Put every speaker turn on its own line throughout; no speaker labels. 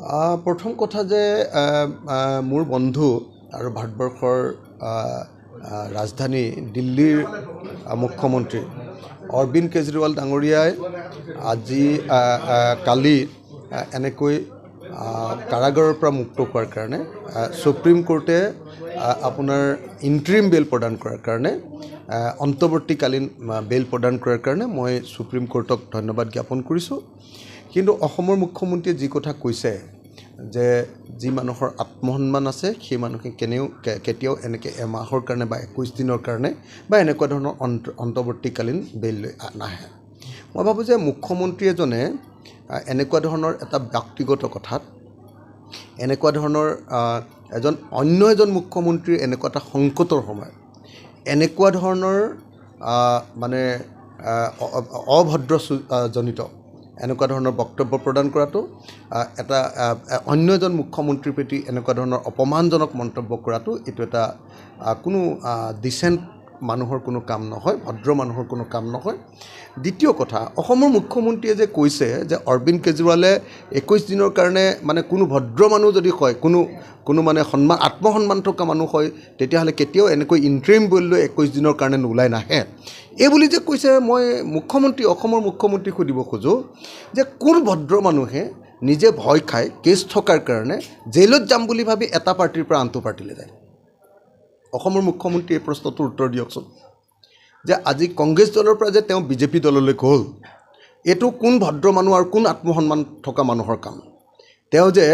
প্ৰথম কথা যে মোৰ বন্ধু আৰু ভাৰতবৰ্ষৰ ৰাজধানী দিল্লীৰ মুখ্যমন্ত্ৰী অৰবিন্দ কেজৰিৱাল ডাঙৰীয়াই আজি কালি এনেকৈ কাৰাগাৰৰ পৰা মুক্ত হোৱাৰ কাৰণে সুপ্ৰিম কোৰ্টে আপোনাৰ ইণ্টাৰিম বেল প্ৰদান কৰাৰ কাৰণে অন্তৱৰ্তীকালীন বেল প্ৰদান কৰাৰ কাৰণে মই সুপ্ৰিম কোৰ্টক ধন্যবাদ জ্ঞাপন কৰিছোঁ। কিন্তু অসমৰ মুখ্যমন্ত্ৰীয়ে যি কথা কৈছে যে যি মানুহৰ আত্মসন্মান আছে সেই মানুহে কেতিয়াও এনেকৈ এমাহৰ কাৰণে বা 21 দিনৰ কাৰণে বা এনেকুৱা ধৰণৰ অন্তৱৰ্তীকালীন বেল লৈ নাহে। মই ভাবোঁ যে মুখ্যমন্ত্ৰী এজনে এনেকুৱা ধৰণৰ এটা ব্যক্তিগত কথাত এনেকুৱা ধৰণৰ অন্য এজন মুখ্যমন্ত্ৰীৰ এনেকুৱা এটা সংকটৰ সময়ত এনেকুৱা ধৰণৰ মানে অভদ্ৰজনিত এনেকুৱা ধৰণৰ বক্তব্য প্ৰদান কৰাটো এটা অন্য এজন মুখ্যমন্ত্ৰীৰ প্ৰতি এনেকুৱা ধৰণৰ অপমানজনক মন্তব্য কৰাটো এইটো এটা কোনো ডিচেণ্ট মানুহৰ কোনো কাম নহয়, ভদ্ৰ মানুহৰ কোনো কাম নহয়। দ্বিতীয় কথা, অসমৰ মুখ্যমন্ত্ৰীয়ে যে কৈছে যে অৰবিন্দ কেজৰিৱালে 21 দিনৰ কাৰণে মানে কোনো ভদ্ৰ মানুহ যদি হয়, কোনো মানে আত্মসন্মান থকা মানুহ হয়, তেতিয়াহ'লে কেতিয়াও এনেকৈ ইণ্টাৰিম বেল লৈ 21 দিনৰ কাৰণে ওলাই নাহে। এই বুলি যে কৈছে, মই অসমৰ মুখ্যমন্ত্ৰীক সুধিব খোজোঁ যে কোন ভদ্ৰ মানুহে নিজে ভয় খাই কেছ থকাৰ কাৰণে জেইলত যাম বুলি ভাবি এটা পাৰ্টিৰ পৰা আনটো পাৰ্টিলৈ যায়? অসমৰ মুখ্যমন্ত্ৰীয়ে এই প্ৰশ্নটোৰ উত্তৰ দিয়কচোন। যে আজি কংগ্ৰেছ দলৰ পৰা যে তেওঁ বিজেপি দললৈ গ'ল, এইটো কোন ভদ্ৰ মানুহ আৰু কোন আত্মসন্মান থকা মানুহৰ কাম? তেওঁ যে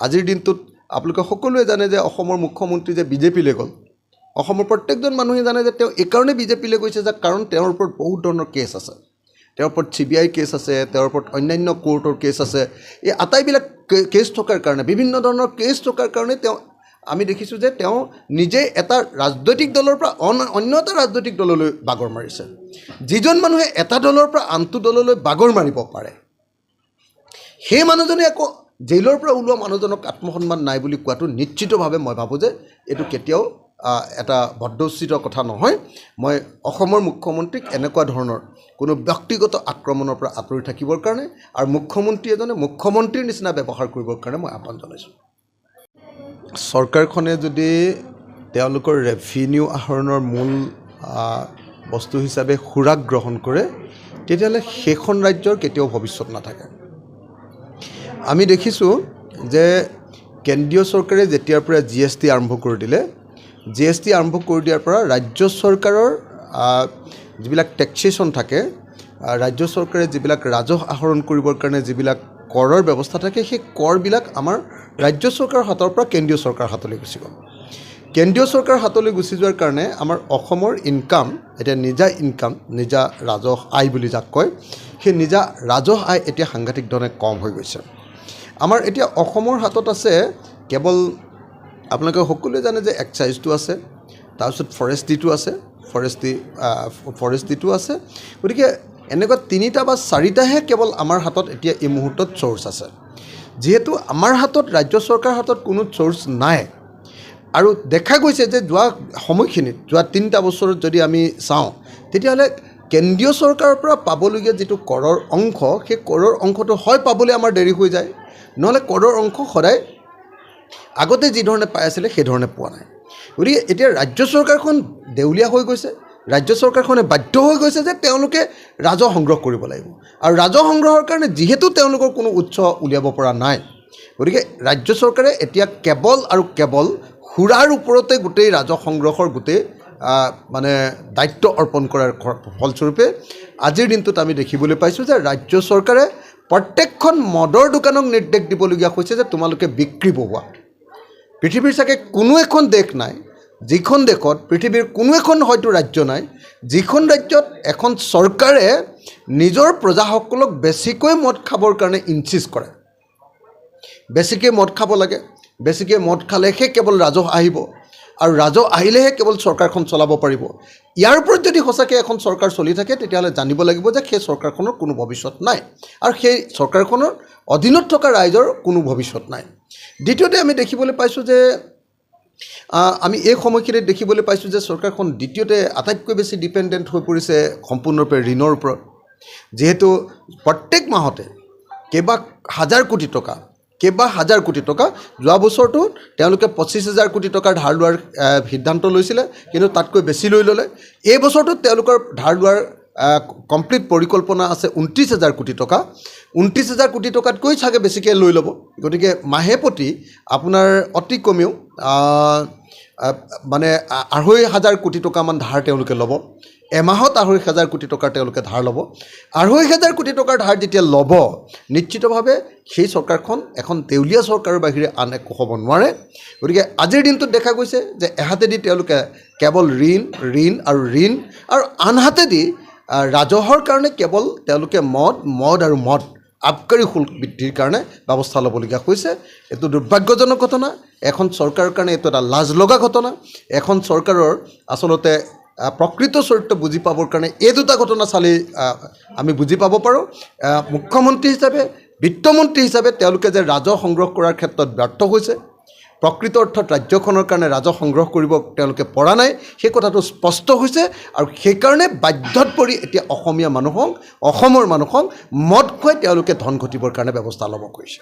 আজিৰ দিনটোত আপোনালোকে সকলোৱে জানে যে অসমৰ মুখ্যমন্ত্ৰী যে বিজেপিলৈ গ'ল, অসমৰ প্ৰত্যেকজন মানুহে জানে যে তেওঁ এইকাৰণে বিজেপিলৈ গৈছে যে কাৰণ তেওঁৰ ওপৰত বহুত ধৰণৰ কেছ আছে, তেওঁৰ ওপৰত CBI কেছ আছে, তেওঁৰ ওপৰত অন্যান্য কোৰ্টৰ কেছ আছে। এই আটাইবিলাক কেছ থকাৰ কাৰণে, বিভিন্ন ধৰণৰ কেছ থকাৰ কাৰণে আমি দেখিছোঁ যে তেওঁ নিজে এটা ৰাজনৈতিক দলৰ পৰা অন্য এটা ৰাজনৈতিক দললৈ বাগৰ মাৰিছে। যিজন মানুহে এটা দলৰ পৰা আনটো দললৈ বাগৰ মাৰিব পাৰে, সেই মানুহজনে আকৌ জেইলৰ পৰা ওলোৱা মানুহজনক আত্মসন্মান নাই বুলি কোৱাটো নিশ্চিতভাৱে মই ভাবোঁ যে এইটো কেতিয়াও এটা ভদ্ৰোচিত কথা নহয়। মই অসমৰ মুখ্যমন্ত্ৰীক এনেকুৱা ধৰণৰ কোনো ব্যক্তিগত আক্ৰমণৰ পৰা আঁতৰি থাকিবৰ কাৰণে আৰু মুখ্যমন্ত্ৰী এজনে মুখ্যমন্ত্ৰীৰ নিচিনা ব্যৱহাৰ কৰিবৰ কাৰণে মই আহ্বান জনাইছোঁ। চৰকাৰখনে যদি তেওঁলোকৰ ৰেভিনিউ আহৰণৰ মূল বস্তু হিচাপে সুৰাক গ্ৰহণ কৰে, তেতিয়াহ'লে সেইখন ৰাজ্যৰ কেতিয়াও ভৱিষ্যত নাথাকে। আমি দেখিছোঁ যে কেন্দ্ৰীয় চৰকাৰে যেতিয়াৰ পৰা GST আৰম্ভ কৰি দিলে, GST আৰম্ভ কৰি দিয়াৰ পৰা ৰাজ্য চৰকাৰৰ যিবিলাক টেক্সেশ্যন থাকে, ৰাজ্য চৰকাৰে যিবিলাক ৰাজহ আহৰণ কৰিবৰ কাৰণে যিবিলাক কৰৰ ব্যৱস্থা থাকে, সেই কৰবিলাক আমাৰ ৰাজ্য চৰকাৰৰ হাতৰ পৰা কেন্দ্ৰীয় চৰকাৰৰ হাতলৈ গুচি গ'ল। কেন্দ্ৰীয় চৰকাৰৰ হাতলৈ গুচি যোৱাৰ কাৰণে আমাৰ অসমৰ ইনকাম, এতিয়া নিজা ৰাজহ আয় বুলি যাক কয়, সেই নিজা ৰাজহ আয় এতিয়া সাংঘাতিক ধৰণে কম হৈ গৈছে। আমাৰ এতিয়া অসমৰ হাতত আছে কেৱল, আপোনালোকে সকলোৱে জানে যে এক্সাইজটো আছে, তাৰপিছত ফৰেষ্ট্ৰিটো আছে, গতিকে এনেকুৱা 3টা বা 4টাহে কেৱল আমাৰ হাতত এতিয়া এই মুহূৰ্তত চ'ৰ্চ আছে। যিহেতু আমাৰ হাতত, ৰাজ্য চৰকাৰৰ হাতত কোনো চ'ৰ্চ নাই, আৰু দেখা গৈছে যে যোৱা সময়খিনিত, যোৱা 3টা বছৰত যদি আমি চাওঁ, তেতিয়াহ'লে কেন্দ্ৰীয় চৰকাৰৰ পৰা পাবলগীয়া যিটো কৰৰ অংশ, সেই কৰৰ অংশটো হয় পাবলৈ আমাৰ দেৰি হৈ যায়, নহ'লে কৰৰ অংশ সদায় আগতে যি ধৰণে পাই আছিলে সেইধৰণে পোৱা নাই। গতিকে এতিয়া ৰাজ্য চৰকাৰখন দেউলীয়া হৈ গৈছে, ৰাজ্য চৰকাৰখনে বাধ্য হৈ গৈছে যে তেওঁলোকে ৰাজহ সংগ্ৰহ কৰিব লাগিব, আৰু ৰাজহ সংগ্ৰহৰ কাৰণে যিহেতু তেওঁলোকৰ কোনো উৎস উলিয়াব পৰা নাই, গতিকে ৰাজ্য চৰকাৰে এতিয়া কেৱল আৰু কেৱল সুৰাৰ ওপৰতে গোটেই ৰাজহ সংগ্ৰহৰ গোটেই মানে দায়িত্ব অৰ্পণ কৰাৰ ফলস্বৰূপে আজিৰ দিনটোত আমি দেখিবলৈ পাইছোঁ যে ৰাজ্য চৰকাৰে প্ৰত্যেকখন মদৰ দোকানক নিৰ্দেশ দিবলগীয়া হৈছে যে তোমালোকে বিক্ৰী বঢ়োৱা। পৃথিৱীৰ চাগে কোনো এখন দেশ নাই, যিখন দেশত, পৃথিৱীৰ কোনো এখন হয়তো ৰাজ্য নাই, যিখন ৰাজ্যত এখন চৰকাৰে নিজৰ প্ৰজাসকলক বেছিকৈ মদ খাবৰ কাৰণে ইনচিষ্ট কৰে। বেছিকৈ মদ খাব লাগে, বেছিকৈ মদ খালেহে কেৱল ৰাজহ আহিব, আৰু ৰাজহ আহিলেহে কেৱল চৰকাৰখন চলাব পাৰিব। ইয়াৰ ওপৰত যদি সঁচাকৈ এখন চৰকাৰ চলি থাকে, তেতিয়াহ'লে জানিব লাগিব যে সেই চৰকাৰখনৰ কোনো ভৱিষ্যত নাই, আৰু সেই চৰকাৰখনৰ অধীনত থকা ৰাইজৰ কোনো ভৱিষ্যত নাই। দ্বিতীয়তে আমি দেখিবলৈ পাইছোঁ যে আমি এই সময়খিনিত দেখিবলৈ পাইছোঁ যে চৰকাৰখন দ্বিতীয়তে আটাইতকৈ বেছি ডিপেণ্ডেণ্ট হৈ পৰিছে সম্পূৰ্ণৰূপে ঋণৰ ওপৰত। যিহেতু প্ৰত্যেক মাহতে কেইবা হাজাৰ কোটি টকা কেইবা হাজাৰ কোটি টকা। যোৱা বছৰটো তেওঁলোকে 25,000 কোটি টকাৰ ধাৰ লোৱাৰ সিদ্ধান্ত লৈছিলে, কিন্তু তাতকৈ বেছি লৈ ল'লে। এই বছৰটোত তেওঁলোকৰ ধাৰ লোৱাৰ কমপ্লিট পৰিকল্পনা আছে 29,000 কোটি টকা। 29,000 কোটি টকাতকৈ চাগে বেছিকৈ লৈ ল'ব। গতিকে মাহে প্ৰতি আপোনাৰ অতি কমেও মানে 2,500 কোটি টকামান ধাৰ তেওঁলোকে ল'ব। এমাহত 2,500 কোটি টকাৰ তেওঁলোকে ধাৰ ল'ব। 2,500 কোটি টকাৰ ধাৰ যেতিয়া ল'ব, নিশ্চিতভাৱে সেই চৰকাৰখন এখন দেউলীয়া চৰকাৰৰ বাহিৰে আন একো হ'ব নোৱাৰে। গতিকে আজিৰ দিনটোত দেখা গৈছে যে এহাতেদি তেওঁলোকে কেৱল ঋণ আৰু আনহাতেদি ৰাজহৰ কাৰণে কেৱল তেওঁলোকে মদ আৰু মদ আবকাৰী শুল্ক বৃদ্ধিৰ কাৰণে ব্যৱস্থা ল'বলগীয়া হৈছে। এইটো দুৰ্ভাগ্যজনক ঘটনা। এখন চৰকাৰৰ কাৰণে এইটো এটা লাজ লগা ঘটনা। এখন চৰকাৰৰ আচলতে প্ৰকৃত চৰিত্ৰ বুজি পাবৰ কাৰণে এই দুটা ঘটনা চালেই আমি বুজি পাব পাৰোঁ। মুখ্যমন্ত্ৰী হিচাপে, বিত্তমন্ত্ৰী হিচাপে তেওঁলোকে যে ৰাজহ সংগ্ৰহ কৰাৰ ক্ষেত্ৰত ব্যৰ্থ হৈছে, প্ৰকৃত অৰ্থত ৰাজ্যখনৰ কাৰণে ৰাজহ সংগ্ৰহ কৰিব তেওঁলোকে পৰা নাই, সেই কথাটো স্পষ্ট হৈছে। আৰু সেইকাৰণে বাধ্যত পৰি এতিয়া অসমৰ মানুহক মদ খুৱাই তেওঁলোকে ধন ঘটিবৰ কাৰণে ব্যৱস্থা ল'ব কৰিছে।